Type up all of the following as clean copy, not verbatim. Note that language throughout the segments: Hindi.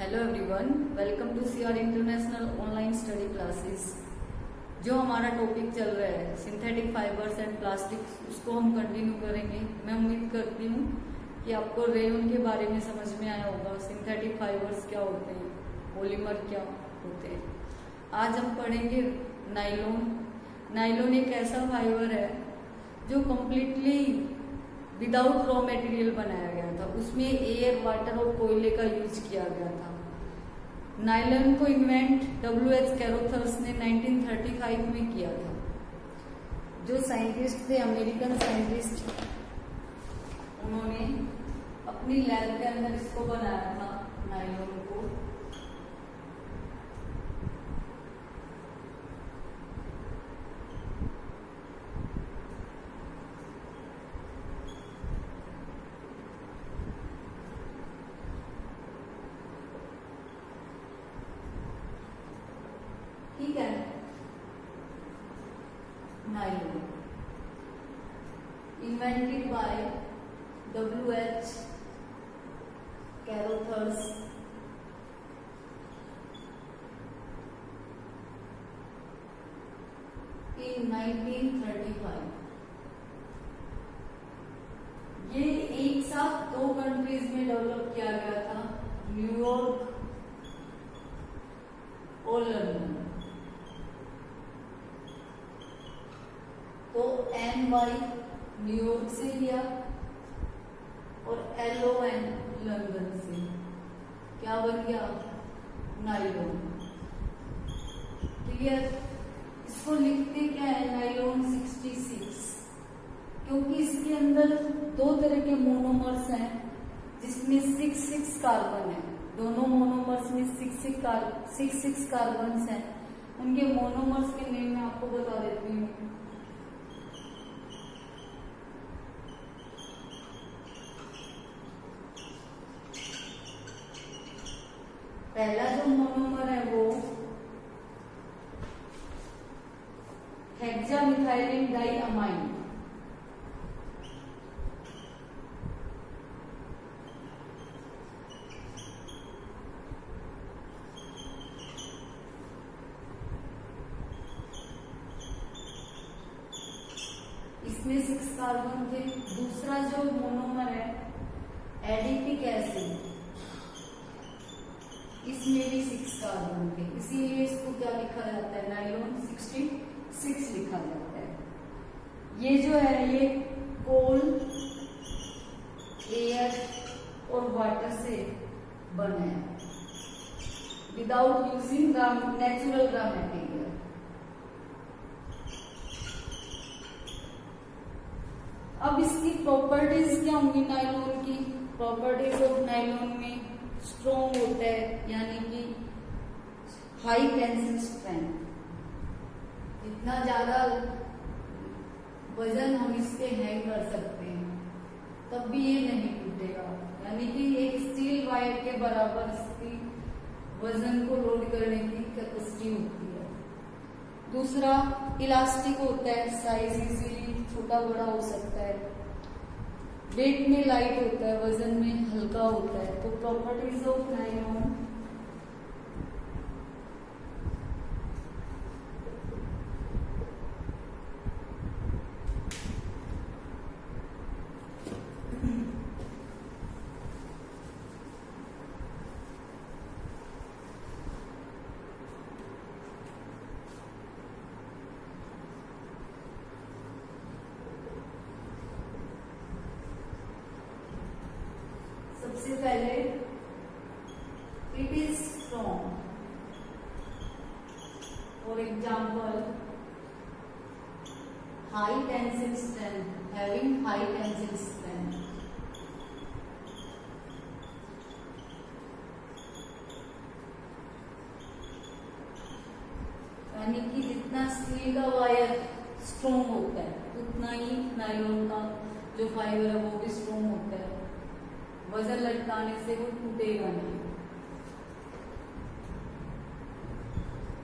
Hello everyone, welcome to CR international online study classes. जो हमारा टॉपिक चल रहा है सिंथेटिक फाइबर्स एंड प्लास्टिक्स, उसको हम कंटिन्यू करेंगे। मैं उम्मीद करती हूँ कि आपको रेयन के बारे में समझ में आया होगा। सिंथेटिक फाइबर्स क्या होते हैं, पॉलीमर क्या होते हैं। आज हम पढ़ेंगे नायलॉन। नायलॉन एक ऐसा फाइबर है जो कम्प्लीटली विदाउट रॉ मटेरियल बनाया गया था। उसमें एयर, वाटर और कोयले का यूज किया गया था। नायलॉन को इन्वेंट W.H. कैरोथर्स ने 1935 में किया था। जो साइंटिस्ट थे, अमेरिकन साइंटिस्ट, उन्होंने अपनी लैब के अंदर इसको बनाया था, नायलॉन को। ठीक है, nylon invented by W.H. कैरोथर्स in 1935। ये एक साथ दो कंट्रीज में डेवलप किया गया था, न्यूयॉर्क और लंदन। तो NY न्यूयॉर्क से लिया और LON लंदन से। क्या बन गया? नायलॉन। क्लियर? इसको लिखते क्या है? नायलॉन 66, क्योंकि इसके अंदर दो तरह के मोनोमर्स हैं जिसमें 6 कार्बन है। दोनों मोनोमर्स में 6 कार्बन हैं। उनके मोनोमर्स के नेम मैं आपको बता देती हूँ। पहला जो मोनोमर है वो हेक्सामिथाइलिन डाइअमाइन। इसमें 6 कार्बन थे। दूसरा जो मोनोमर है एडिपिक एसिड, इसमें भी 6 कार्बन थे। इसीलिए इसको क्या लिखा जाता है? नायलॉन 66 लिखा जाता है। ये जो है ये कोल, एयर और वाटर से बना है, without using natural raw material. अब इसकी प्रॉपर्टीज क्या होंगी? नायलॉन की प्रॉपर्टीज ऑफ नायलॉन में स्ट्रॉन्ग होता है, यानी कि हाई टेंसिल स्ट्रेंथ। जितना ज्यादा वजन हम इस पे हैंग कर सकते हैं तब भी ये नहीं टूटेगा, यानी कि एक स्टील वायर के बराबर इसकी वजन को लोड करने की कैपेसिटी होती है। दूसरा इलास्टिक होता है, साइज इजीली छोटा बड़ा हो सकता है। वेट में लाइट होता है, वजन में हल्का होता है। तो प्रॉपर्टीज ऑफ नायलॉन सबसे पहले it is strong. For example, high tensile strength, having high tensile strength. यानी कि जितना स्टील का वायर स्ट्रॉन्ग होता है उतना ही नायलॉन का जो फाइबर है वो भी स्ट्रॉन्ग होता है। वजन लटकाने से वो टूटेगा नहीं।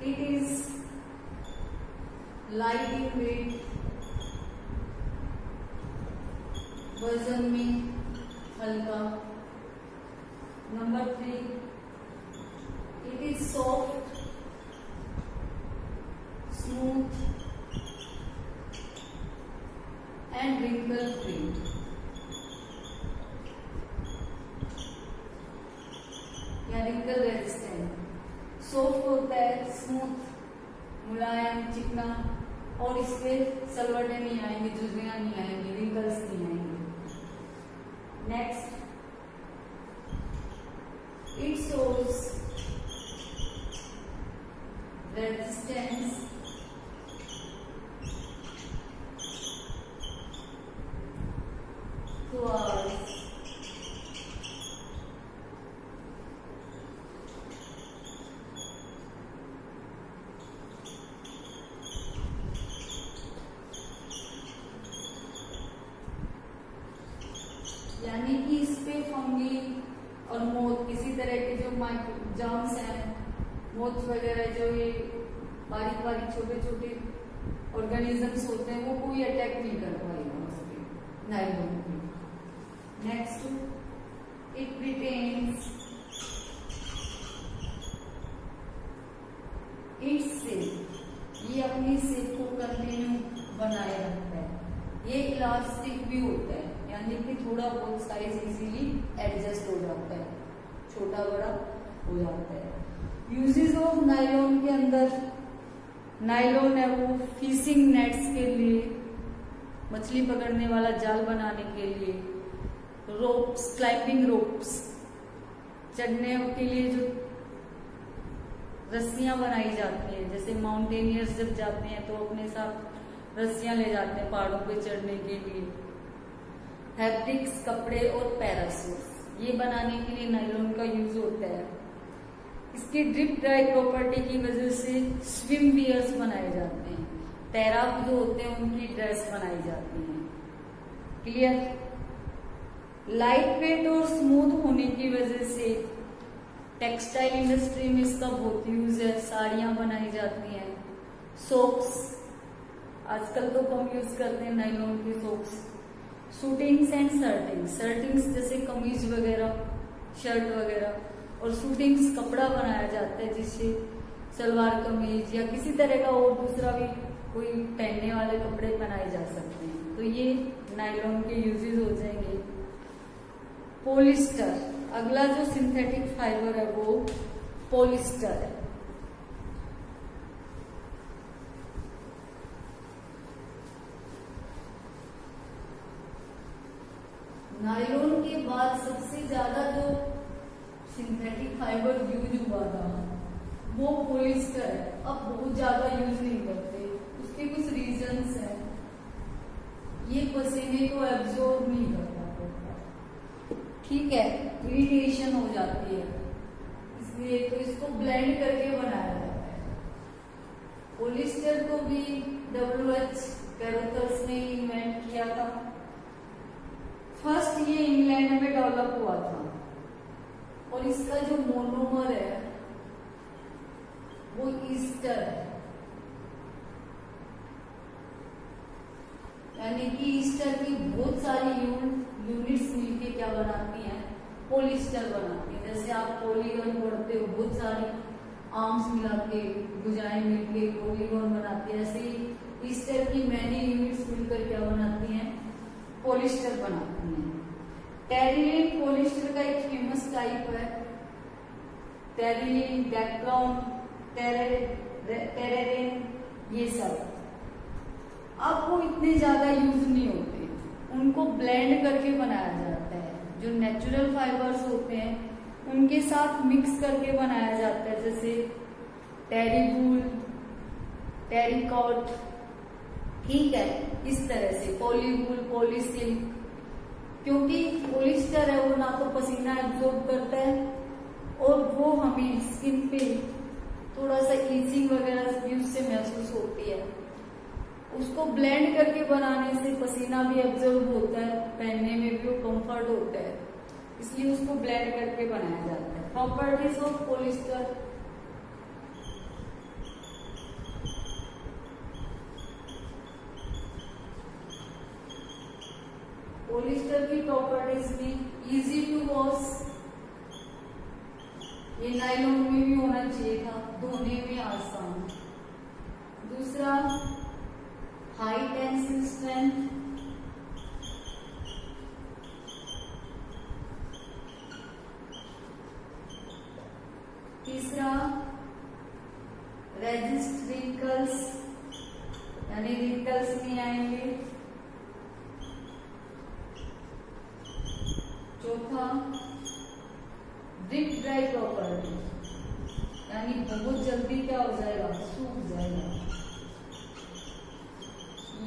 It is light in weight, वजन में हल्का। Number 3, It is soft, smooth and wrinkle free. या wrinkle resistant. सॉफ्ट होता है, स्मूथ, मुलायम, चिकना, और इस पे सलवटें नहीं आएंगी, झुर्रियां नहीं आएंगी, रिंकल्स नहीं आएंगे. Next, it shows resistance towards यानी कि इस पे फंगी और मोथ, किसी तरह के जो जर्म्स हैं, मोथ्स वगैरह, जो ये बारीक बारीक छोटे छोटे ऑर्गेनिजम्स होते हैं, वो कोई अटैक नहीं कर पाएगा उस पे, नायलॉन पे. Next, it retains its shape. ये अपनी शेप को कंटिन्यू बनाए रखता है. ये इलास्टिक भी होता है, यानी कि थोड़ा बहुत साइज इजीली एडजस्ट हो जाता है, छोटा बड़ा हो जाता है. यूजेस ऑफ नायलॉन के अंदर, नायलॉन है वो फिशिंग नेट्स के लिए, मछली पकड़ने वाला जाल बनाने के लिए, रोप्स, क्लाइंबिंग रोप्स, चढ़ने के लिए जो रस्सियां बनाई जाती हैं, जैसे माउंटेनियर्स जब जाते हैं तो अपने साथ रस्सियां ले जाते हैं पहाड़ों पे चढ़ने के लिए. फैब्रिक्स, कपड़े और पैरासूट्स, ये बनाने के लिए नायलॉन का यूज होता है. इसकी ड्रिप ड्राई प्रॉपर्टी की वजह से स्विम वियर्स बनाए जाते हैं, तैराक जो होते हैं उनकी ड्रेस बनाई जाती है. क्लियर? लाइट वेट और स्मूथ होने की वजह से टेक्सटाइल इंडस्ट्री में इसका बहुत यूज है. साड़ियां बनाई जाती हैं, सोक्स, आजकल तो कम यूज करते हैं नायलॉन के socks. Shootings and shirtings, shirtings जैसे कमीज वगैरह, शर्ट वगैरह, और शूटिंग्स कपड़ा बनाया जाता है जिससे सलवार कमीज या किसी तरह का और दूसरा भी कोई पहनने वाले कपड़े बनाए जा सकते हैं. तो ये नायलॉन के यूजेस हो जाएंगे. पॉलिस्टर, अगला जो सिंथेटिक फाइबर है वो पॉलिस्टर है. नायलॉन के बाद सबसे ज्यादा जो सिंथेटिक फाइबर यूज हुआ था वो पॉलिस्टर है. अब बहुत ज्यादा यूज नहीं करते, उसके कुछ रीजंस हैं. ये पसीने को एब्जॉर्ब नहीं कर पाता, ठीक है, इरिटेशन हो जाती है, इसलिए तो इसको ब्लेंड करके बनाया जाता है. पॉलिस्टर को भी WH कैरोथर्स ने इन्वेंट किया था. फर्स्ट ये इंग्लैंड में डेवलप हुआ था, और इसका जो मोनोमर है वो ईस्टर है. यानी कि ईस्टर की बहुत सारी यूनिट्स मिलके क्या बनाती हैं, पॉलिस्टर बनाती हैं. जैसे आप पॉलीगन पढ़ते हो, बहुत सारी आर्म्स मिला के, भुजाएं मिलके पॉलीगन बनाती है. ऐसे ही ईस्टर की मैनी यूनिट्स मिलकर क्या बनाती हैं, पॉलिस्टर बनाती हैं. टेरिलिन पॉलिस्टर का एक फेमस टाइप है. टेरिलिन, डेक्रॉन, टेरेरिन, ये सब अब वो इतने ज्यादा यूज नहीं होते, उनको ब्लेंड करके बनाया जाता है. जो नेचुरल फाइबर्स होते हैं उनके साथ मिक्स करके बनाया जाता है, जैसे टेरीवूल, टेरिकॉट, ठीक है, इस तरह से पॉलीवूल, पॉलीसिल्क. क्योंकि पॉलिस्टर है वो ना तो पसीना एब्जॉर्ब करता है और वो हमें स्किन पे थोड़ा सा ईचिंग वगैरह भी उससे महसूस होती है. उसको ब्लेंड करके बनाने से पसीना भी एब्जॉर्ब होता है, पहनने में भी वो कंफर्ट होता है, इसलिए उसको ब्लेंड करके बनाया जाता है. प्रॉपर्टीज ऑफ पॉलिस्टर, पॉलिस्टर की प्रॉपर्टीज में इजी टू वॉश, ये नायलॉन में भी होना चाहिए था, धोने में आसान। दूसरा हाई टेंसिल स्ट्रेंथ, तीसरा रेजिस्ट रिंकल्स, यानी रिंकल्स नहीं आएंगे। चौथा ड्रिप ड्राई प्रॉपर्टी, यानी बहुत जल्दी क्या हो जाएगा, सूख जाएगा।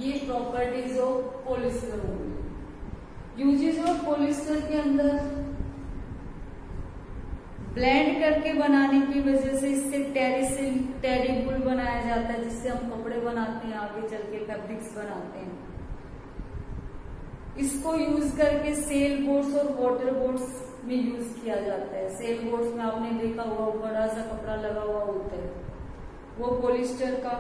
ये प्रॉपर्टीज ऑफ पॉलिस्टर होंगी। यूजेस ऑफ पॉलिस्टर के अंदर ब्लेंड करके बनाने की वजह से इससे टेरिबुल बनाया जाता है, जिससे हम कपड़े बनाते हैं, आगे चल के फैब्रिक्स बनाते हैं। इसको यूज करके सेल बोट्स और वाटर बोट्स में यूज किया जाता है। सेल बोट्स में आपने देखा हुआ बड़ा सा कपड़ा लगा हुआ होता है, वो पॉलिस्टर का।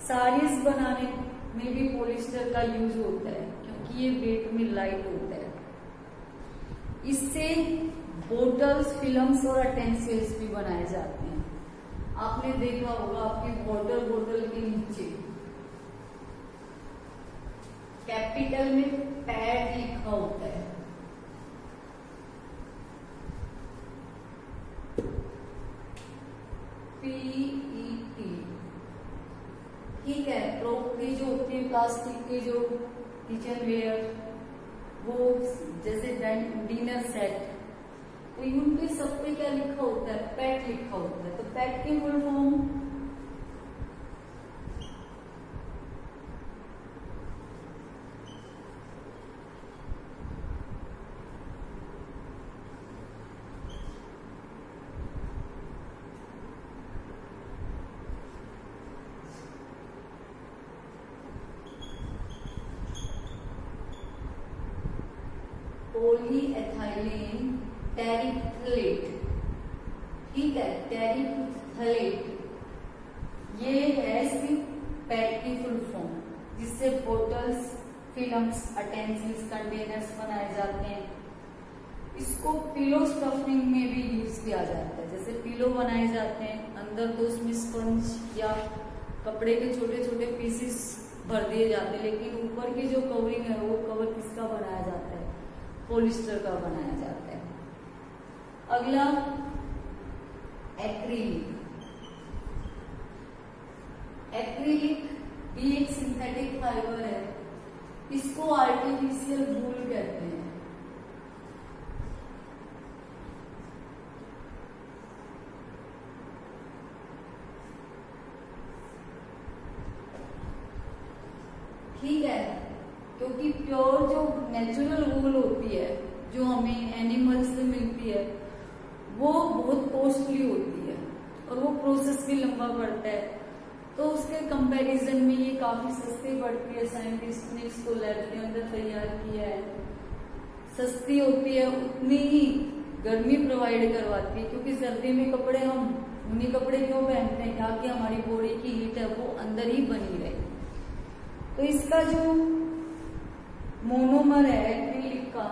साड़ीज बनाने में भी पॉलिस्टर का यूज होता है, क्योंकि ये वेट में लाइट होता है। इससे बोटल्स, फिल्म्स और अटेंसिल्स भी बनाए जाते हैं। आपने देखा होगा आपकी वाटर बोतल के नीचे कैपिटल में पैड लिखा होता है। PET, ठीक है। क्रॉकरी जो होती है, प्लास्टिक के जो किचन वेयर, वो जैसे डिनर सेट, तो उन पे सब पे क्या लिखा होता है, पैट लिखा होता है। तो पैट की फुल फॉर्म पॉलीएथिलीन टेरिफ्थलेट, ठीक है, टेरिफ्थलेट, ये है इसकी पैड की फुल फॉर्म, जिससे बोटल्स, फिल्म्स, अटेंसिल्स, कंटेनर्स बनाए जाते हैं। इसको पिलो स्टफिंग में भी यूज किया जाता है। जैसे पिलो बनाए जाते हैं, अंदर तो उसमें स्पंज या कपड़े के छोटे छोटे पीसेस भर दिए जाते हैं, लेकिन ऊपर की जो कवरिंग है वो कवर किसका बनाया जाता है, पॉलिस्टर का बनाया जाता है। अगला एक्रिलिक। एक्रिलिक भी एक सिंथेटिक फाइबर है। इसको आर्टिफिशियल वूल कहते हैं। ठीक है, क्योंकि प्योर जो नेचुरल वूल होती है, जो हमें एनिमल्स से मिलती है, वो बहुत कॉस्टली होती है और वो प्रोसेस भी लंबा पड़ता है। तो उसके कंपैरिजन में ये काफी सस्ती पड़ती है। साइंटिस्ट ने इसको लैब के अंदर तैयार किया है। सस्ती होती है, उतनी ही गर्मी प्रोवाइड करवाती है, क्योंकि सर्दी में कपड़े हम ऊनी कपड़े क्यों पहनते हैं, ताकि हमारी बॉडी की हीट है वो अंदर ही बनी रहे। तो इसका जो मोनोमर है एक्रिलिक का,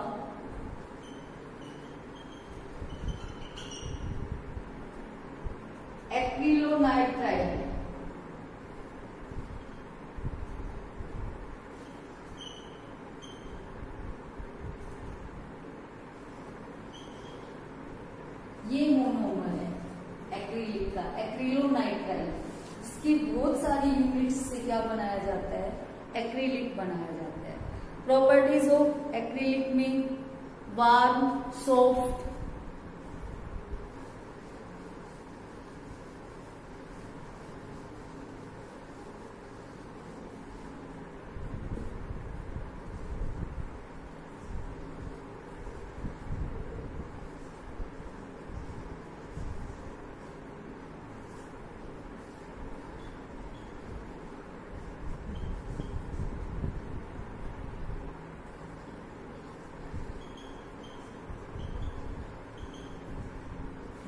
एक्रिलोनाइट्राइल, ये मोनोमर है एक्रिलिक का, एक्रिलोनाइट्राइल। इसकी बहुत सारी यूनिट्स से क्या बनाया जाता है, एक्रिलिक बनाया जाता है। प्रॉपर्टीज ऑफ एक्रिलिक में warm, soft,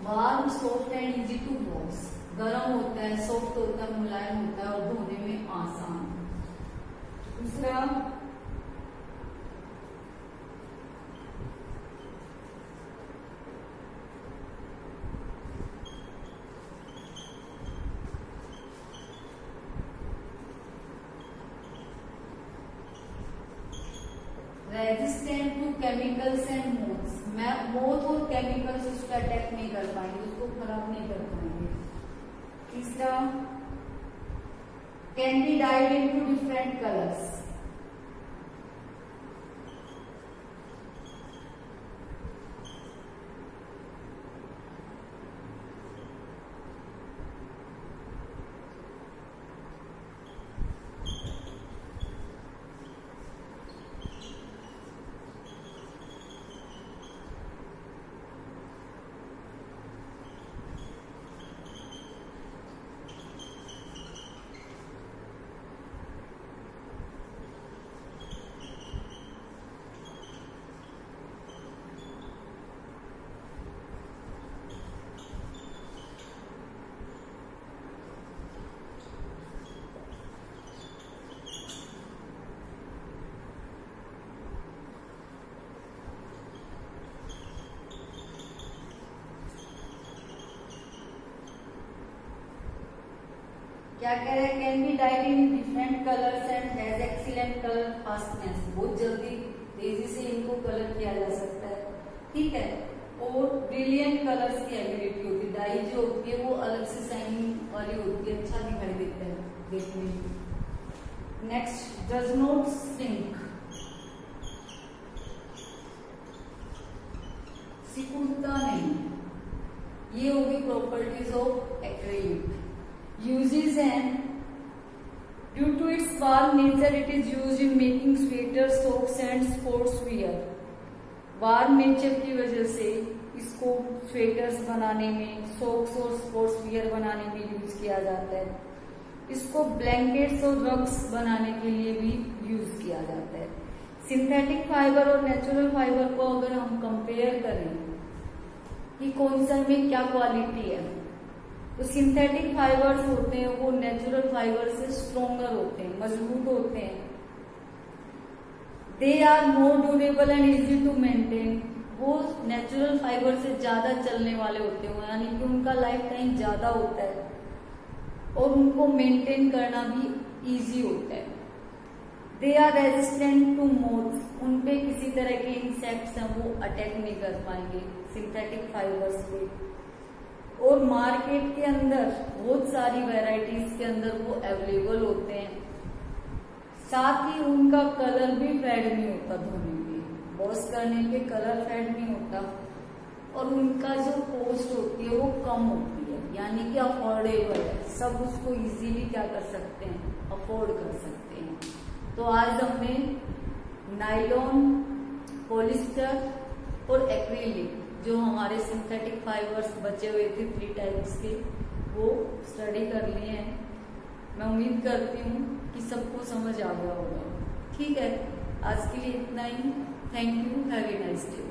warm, soft and easy to wash. गर्म होता है, सॉफ्ट होता है, मुलायम होता है और धोने में आसान। दूसरा resistant to chemicals and moths, moth और केमिकल्स उस पर अटैक नहीं कर पाएंगे, उसको खराब नहीं कर पाएंगे। तीसरा, can be died into different colours, क्या कह रहे हैं, can be died in different colours and has excellent colour fastness, बहुत जल्दी तेजी से इनको कलर किया जा सकता है, ठीक है। और ब्रिलियंट कलर्स की एबिलिटी होती है, डाई जो होती है वो अलग से शाइनिंग वाली होती है, अच्छा दिखाई देता है देखने में। नेक्स्ट, डज नॉट सिंक, सिकुड़ता नहीं, ये होगी properties of acrylic. Uses and due to its warm nature, it is used in making sweaters, socks and sports wear. Warm nature की वजह से इसको स्वेटर्स बनाने में, सॉक्स और स्पोर्ट्स वियर बनाने में यूज किया जाता है। इसको ब्लैंकेट्स और रग्स बनाने के लिए भी यूज किया जाता है। सिंथेटिक फाइबर और नेचुरल फाइबर को अगर हम कंपेयर करें कि कौन सा में क्या क्वालिटी है, तो सिंथेटिक फाइबर्स होते हैं वो नेचुरल फाइबर से स्ट्रोंगर होते हैं, मजबूत होते हैं। They are more durable and easy to maintain, वो नेचुरल फाइबर से ज्यादा चलने वाले होते हैं, यानी कि उनका लाइफ टाइम ज्यादा होता है और उनको मेंटेन करना भी इजी होता है। They are resistant to moths, उनपे किसी तरह के इंसेक्ट्स हैं वो अटैक नहीं कर पाएंगे सिंथेटिक फाइबर्स पे। और मार्केट के अंदर बहुत सारी वैरायटीज के अंदर वो अवेलेबल होते हैं, साथ ही उनका कलर भी फेड नहीं होता, धोने पे वॉश करने पे कलर फेड नहीं होता, और उनका जो कॉस्ट होती है वो कम होती है, यानी कि अफोर्डेबल है, सब उसको इजीली क्या कर सकते हैं, अफोर्ड कर सकते हैं। तो आज हमने नायलॉन, पॉलिस्टर और एक्रिलिक जो हमारे सिंथेटिक फाइबर्स बचे हुए थे 3 टाइप्स के, वो स्टडी कर लिए हैं। मैं उम्मीद करती हूँ कि सबको समझ आ गया होगा, ठीक है। आज के लिए इतना ही। Thank you, have a nice day.